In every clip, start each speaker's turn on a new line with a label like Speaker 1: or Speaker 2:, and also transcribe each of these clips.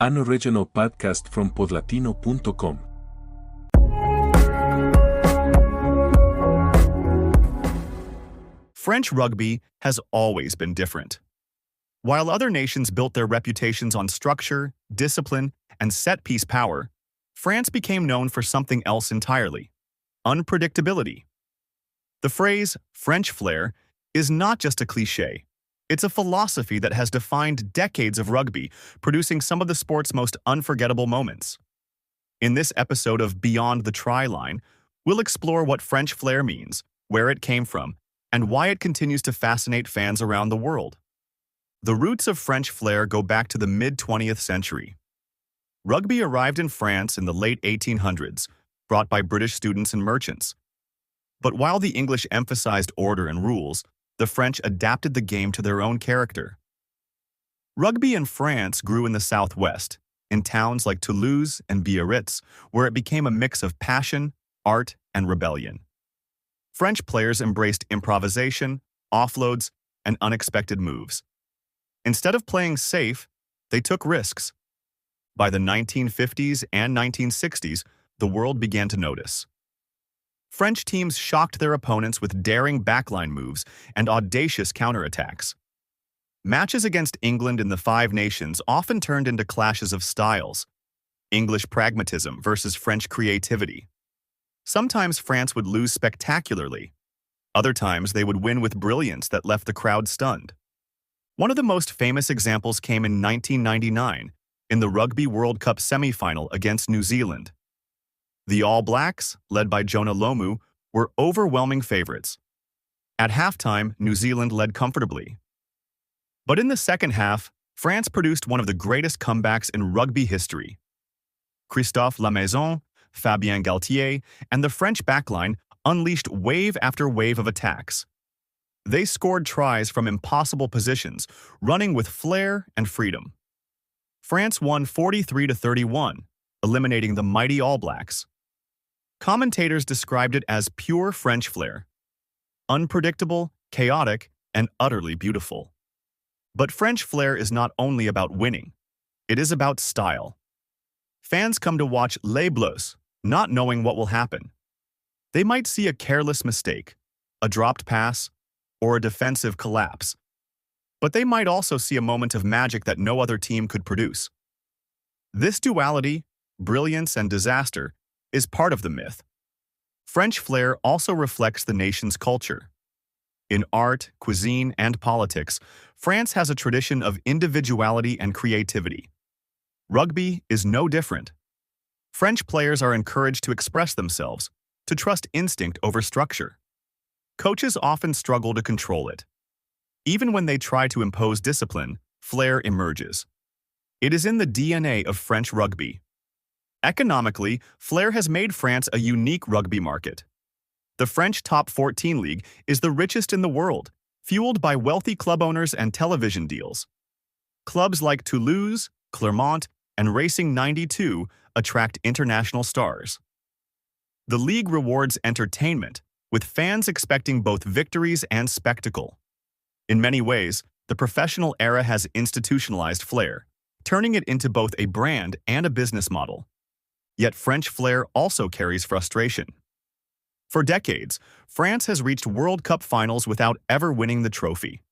Speaker 1: An original podcast from podlatino.com.
Speaker 2: French rugby has always been different. While other nations built their reputations on structure, discipline, and set-piece power, France became known for something else entirely: unpredictability. The phrase French flair is not just a cliché. It's a philosophy that has defined decades of rugby, producing some of the sport's most unforgettable moments. In this episode of Beyond the Try Line, we'll explore what French flair means, where it came from, and why it continues to fascinate fans around the world. The roots of French flair go back to the mid-20th century. Rugby arrived in France in the late 1800s, brought by British students and merchants. But while the English emphasized order and rules, the French adapted the game to their own character. Rugby in France grew in the southwest, in towns like Toulouse and Biarritz, where it became a mix of passion, art, and rebellion. French players embraced improvisation, offloads, and unexpected moves. Instead of playing safe, they took risks. By the 1950s and 1960s, the world began to notice. French teams shocked their opponents with daring backline moves and audacious counterattacks. Matches against England in the Five Nations often turned into clashes of styles: English pragmatism versus French creativity. Sometimes France would lose spectacularly. Other times they would win with brilliance that left the crowd stunned. One of the most famous examples came in 1999 in the Rugby World Cup semi-final against New Zealand. The All Blacks, led by Jonah Lomu, were overwhelming favorites. At halftime, New Zealand led comfortably. But in the second half, France produced one of the greatest comebacks in rugby history. Christophe Lamaison, Fabien Galtier, and the French backline unleashed wave after wave of attacks. They scored tries from impossible positions, running with flair and freedom. France won 43-31, eliminating the mighty All Blacks. Commentators described it as pure French flair: unpredictable, chaotic, and utterly beautiful. But French flair is not only about winning. It is about style. Fans come to watch Les Bleus, not knowing what will happen. They might see a careless mistake, a dropped pass, or a defensive collapse. But they might also see a moment of magic that no other team could produce. This duality, brilliance and disaster, is part of the myth. French flair also reflects the nation's culture. In art, cuisine, and politics, France has a tradition of individuality and creativity. Rugby is no different. French players are encouraged to express themselves, to trust instinct over structure. Coaches often struggle to control it. Even when they try to impose discipline, flair emerges. It is in the DNA of French rugby. Economically, flair has made France a unique rugby market. The French Top 14 League is the richest in the world, fueled by wealthy club owners and television deals. Clubs like Toulouse, Clermont, and Racing 92 attract international stars. The league rewards entertainment, with fans expecting both victories and spectacle. In many ways, the professional era has institutionalized flair, turning it into both a brand and a business model. Yet French flair also carries frustration. For decades, France has reached World Cup finals without ever winning the trophy.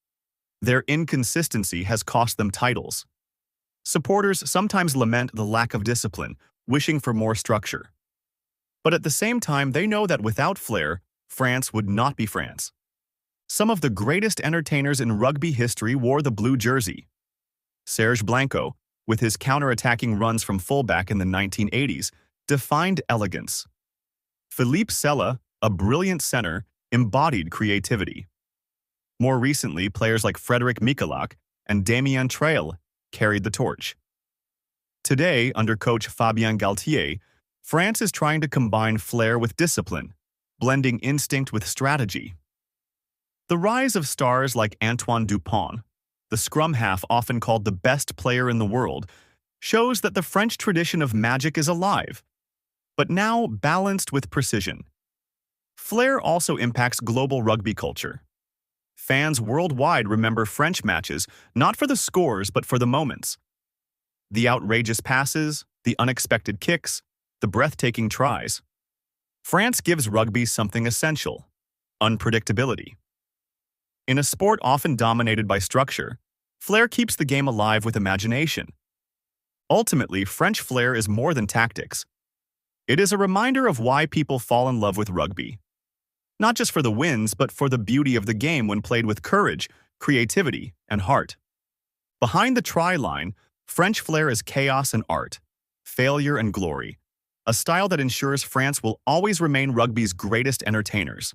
Speaker 2: Their inconsistency has cost them titles. Supporters sometimes lament the lack of discipline, wishing for more structure. But at the same time, they know that without flair, France would not be France. Some of the greatest entertainers in rugby history wore the blue jersey. Serge Blanco, with his counter-attacking runs from fullback in the 1980s, defined elegance. Philippe Sella, a brilliant center, embodied creativity. More recently, players like Frédéric Michalak and Damien Traille carried the torch. Today, under coach Fabien Galtier, France is trying to combine flair with discipline, blending instinct with strategy. The rise of stars like Antoine Dupont, the scrum half often called the best player in the world, shows that the French tradition of magic is alive, but now balanced with precision. Flair also impacts global rugby culture. Fans worldwide remember French matches not for the scores but for the moments. The outrageous passes, the unexpected kicks, the breathtaking tries. France gives rugby something essential: unpredictability. In a sport often dominated by structure, Flair keeps the game alive with imagination. Ultimately, French flair is more than tactics. It is a reminder of why people fall in love with rugby. Not just for the wins, but for the beauty of the game when played with courage, creativity, and heart. Behind the try line, French flair is chaos and art, failure and glory, a style that ensures France will always remain rugby's greatest entertainers.